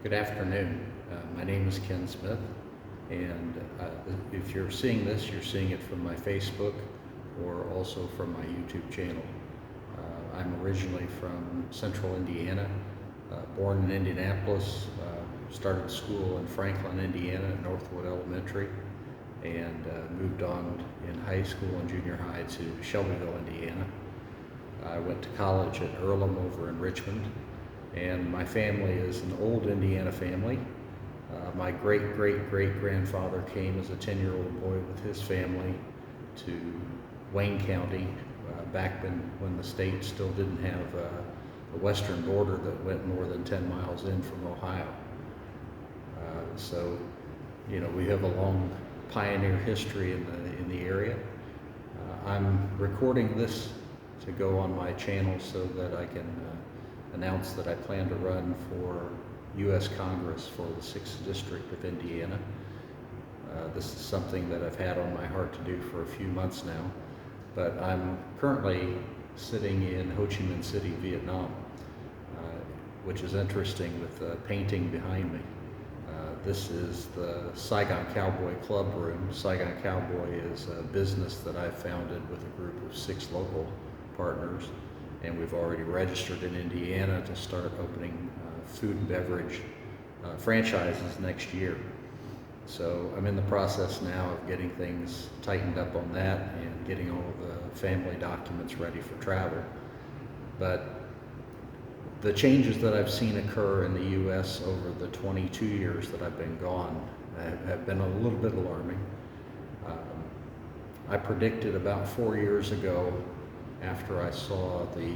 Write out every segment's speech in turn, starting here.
Good afternoon. My name is Ken Smith, and if you're seeing this, you're seeing it from my Facebook or also from my YouTube channel. I'm originally from central Indiana, born in Indianapolis, started school in Franklin, Indiana at Northwood Elementary, and moved on in high school and junior high to Shelbyville, Indiana. I went to college at Earlham over in Richmond, and my family is an old Indiana family. My great-great-great-grandfather came as a 10-year-old boy with his family to Wayne County back when the state still didn't have a western border that went more than 10 miles in from Ohio. So, you know, we have a long pioneer history in the area. I'm recording this to go on my channel so that I can announce that I plan to run for U.S. Congress for the 6th District of Indiana. This is something that I've had on my heart to do for a few months now, but I'm currently sitting in Ho Chi Minh City, Vietnam, which is interesting with the painting behind me. This is the Saigon Caoboi Club Room. Saigon Caoboi is a business that I founded with a group of 6 local partners, and we've already registered in Indiana to start opening food and beverage franchises next year. So I'm in the process now of getting things tightened up on that and getting all of the family documents ready for travel. But the changes that I've seen occur in the U.S. over the 22 years that I've been gone have been a little bit alarming. I predicted about 4 years ago, after I saw the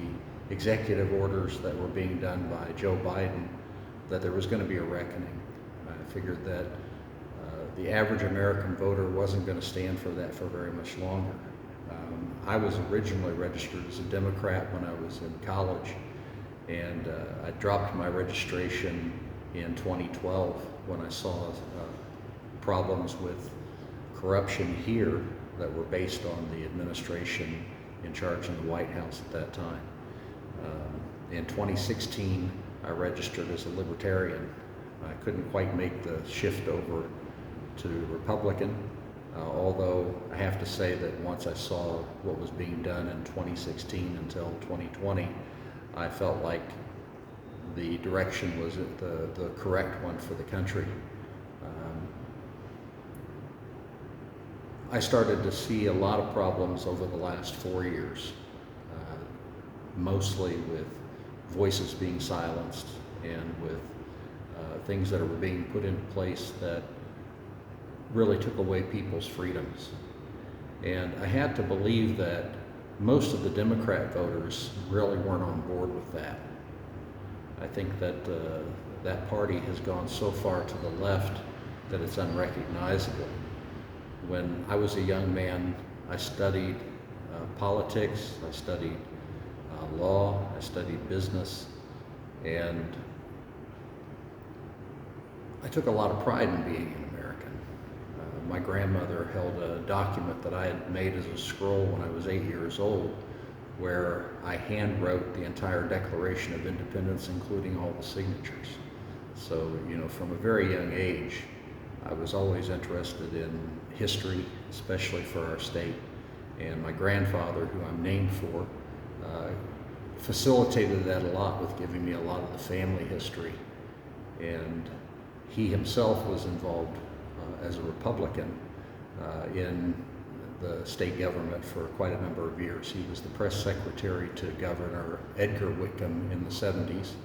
executive orders that were being done by Joe Biden, that there was going to be a reckoning. I figured that the average American voter wasn't going to stand for that for very much longer. I was originally registered as a Democrat when I was in college, and I dropped my registration in 2012 when I saw problems with corruption here that were based on the administration in charge in the White House at that time. In 2016, I registered as a Libertarian. I couldn't quite make the shift over to Republican, although I have to say that once I saw what was being done in 2016 until 2020, I felt like the direction was the correct one for the country. I started to see a lot of problems over the last 4 years, mostly with voices being silenced and with things that were being put into place that really took away people's freedoms. And I had to believe that most of the Democrat voters really weren't on board with that. I think that that party has gone so far to the left that it's unrecognizable. When I was a young man, I studied politics, I studied law, I studied business, and I took a lot of pride in being an American. My grandmother held a document that I had made as a scroll when I was 8 years old, where I hand wrote the entire Declaration of Independence, including all the signatures. So, you know, from a very young age, I was always interested in history, especially for our state. And my grandfather, who I'm named for, facilitated that a lot with giving me a lot of the family history. And he himself was involved as a Republican in the state government for quite a number of years. He was the press secretary to Governor Edgar Whitcomb in the 70s.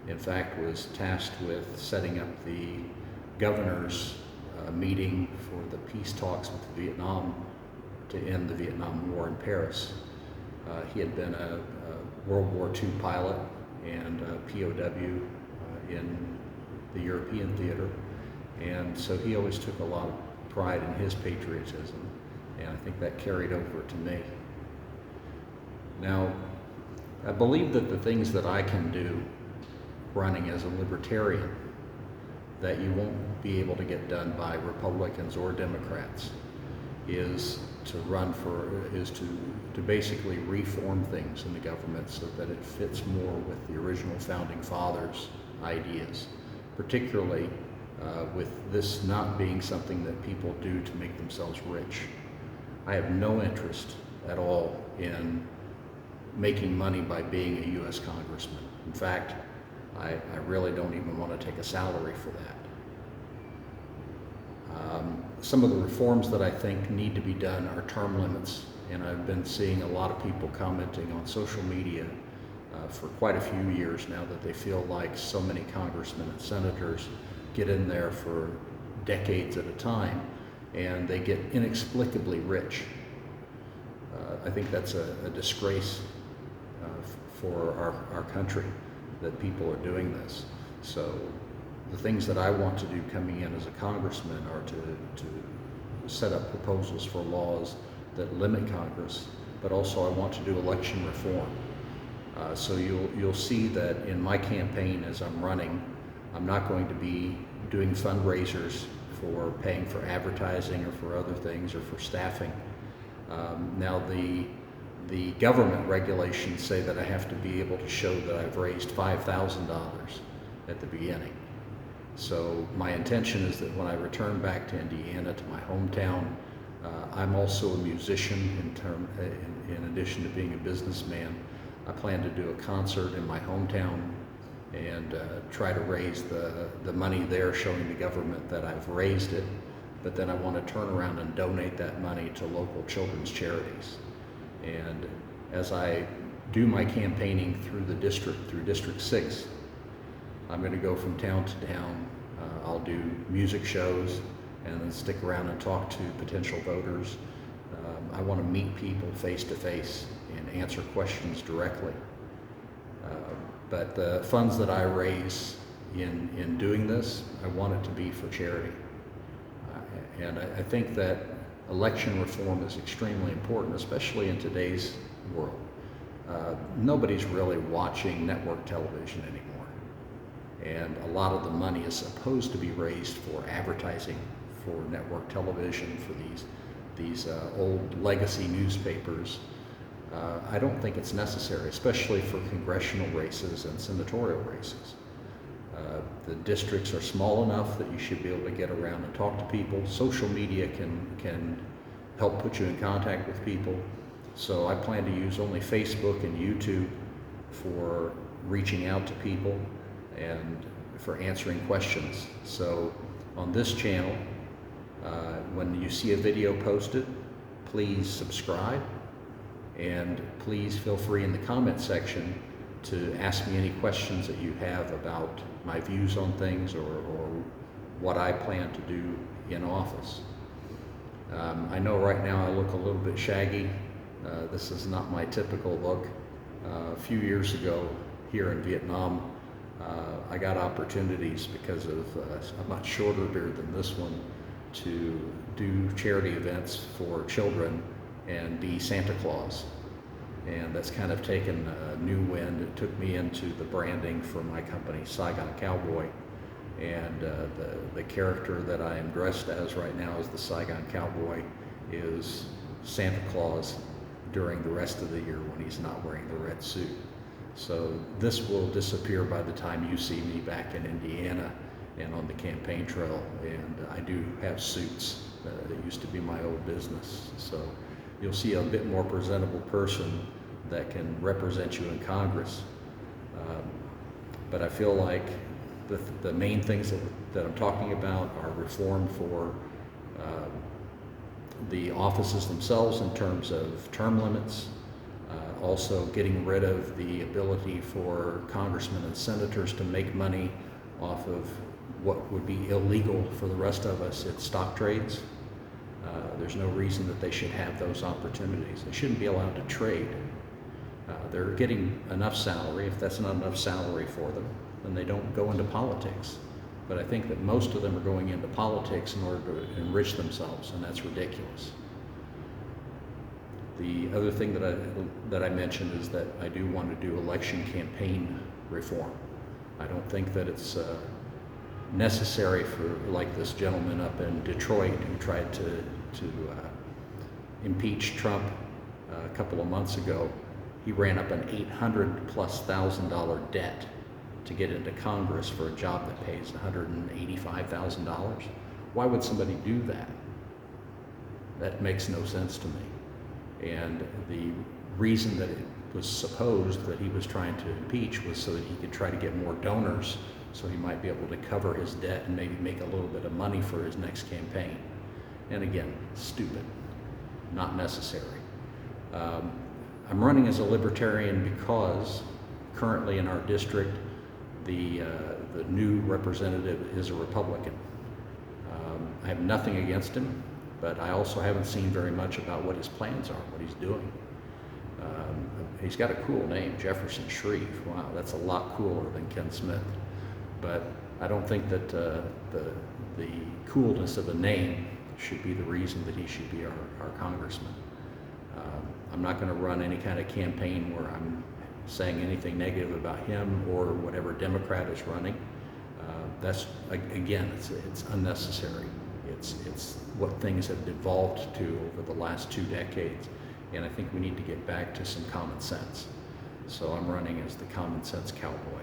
In fact, was tasked with setting up the governor's meeting for the peace talks with Vietnam to end the Vietnam War in Paris. He had been a World War II pilot and a POW in the European theater, and so he always took a lot of pride in his patriotism, and I think that carried over to me. Now, I believe that the things that I can do running as a Libertarian that you won't be able to get done by Republicans or Democrats is to basically reform things in the government so that it fits more with the original founding fathers' ideas. particularly with this not being something that people do to make themselves rich. I have no interest at all in making money by being a U.S. Congressman. In fact, I really don't even want to take a salary for that. Some of the reforms that I think need to be done are term limits, and I've been seeing a lot of people commenting on social media for quite a few years now that they feel like so many congressmen and senators get in there for decades at a time and they get inexplicably rich. I think that's a disgrace for our country that people are doing this. So the things that I want to do coming in as a congressman are to set up proposals for laws that limit Congress, but also I want to do election reform. So you'll see that in my campaign as I'm running, I'm not going to be doing fundraisers for paying for advertising or for other things or for staffing. Now the government regulations say that I have to be able to show that I've raised $5,000 at the beginning. So my intention is that when I return back to Indiana, to my hometown, I'm also a musician in addition to being a businessman. I plan to do a concert in my hometown and try to raise the money there, showing the government that I've raised it. But then I want to turn around and donate that money to local children's charities. And as I do my campaigning through the district, through District 6, I'm going to go from town to town. I'll do music shows and then stick around and talk to potential voters. I want to meet people face to face and answer questions directly. But the funds that I raise in doing this, I want it to be for charity. And I think that election reform is extremely important, especially in today's world. Nobody's really watching network television anymore. And a lot of the money is supposed to be raised for advertising for network television, for these old legacy newspapers. I don't think it's necessary, especially for congressional races and senatorial races. The districts are small enough that you should be able to get around and talk to people. Social media can help put you in contact with people. So I plan to use only Facebook and YouTube for reaching out to people and for answering questions. So on this channel, when you see a video posted, please subscribe, and please feel free in the comment section to ask me any questions that you have about my views on things or what I plan to do in office. I know right now I look a little bit shaggy. This is not my typical look. A few years ago here in Vietnam, I got opportunities because of a much shorter beard than this one to do charity events for children and be Santa Claus. And that's kind of taken a new wind. It took me into the branding for my company, Saigon Caoboi. And the character that I am dressed as right now as the Saigon Caoboi is Santa Claus during the rest of the year when he's not wearing the red suit. So this will disappear by the time you see me back in Indiana and on the campaign trail. And I do have suits. It used to be my old business. So you'll see a bit more presentable person that can represent you in Congress. But I feel like the main things that I'm talking about are reform for the offices themselves in terms of term limits, also getting rid of the ability for congressmen and senators to make money off of what would be illegal for the rest of us at stock trades. There's no reason that they should have those opportunities. They shouldn't be allowed to trade. They're getting enough salary. If that's not enough salary for them, then they don't go into politics. But I think that most of them are going into politics in order to enrich themselves, and that's ridiculous. The other thing that I mentioned is that I do want to do election campaign reform. I don't think that it's necessary for, like this gentleman up in Detroit who tried to impeach Trump a couple of months ago. He ran up an $800,000+ debt to get into Congress for a job that pays $185,000. Why would somebody do that? That makes no sense to me. And the reason that it was supposed that he was trying to impeach was so that he could try to get more donors, so he might be able to cover his debt and maybe make a little bit of money for his next campaign. And again, stupid, not necessary. I'm running as a libertarian because currently in our district, the new representative is a Republican. I have nothing against him, but I also haven't seen very much about what his plans are, what he's doing. He's got a cool name, Jefferson Shreve. Wow, that's a lot cooler than Ken Smith. But I don't think that the coolness of a name should be the reason that he should be our congressman. I'm not going to run any kind of campaign where I'm saying anything negative about him or whatever Democrat is running. That's, again, it's unnecessary. It's what things have devolved to over the last 2 decades, and I think we need to get back to some common sense. So I'm running as the common sense cowboy.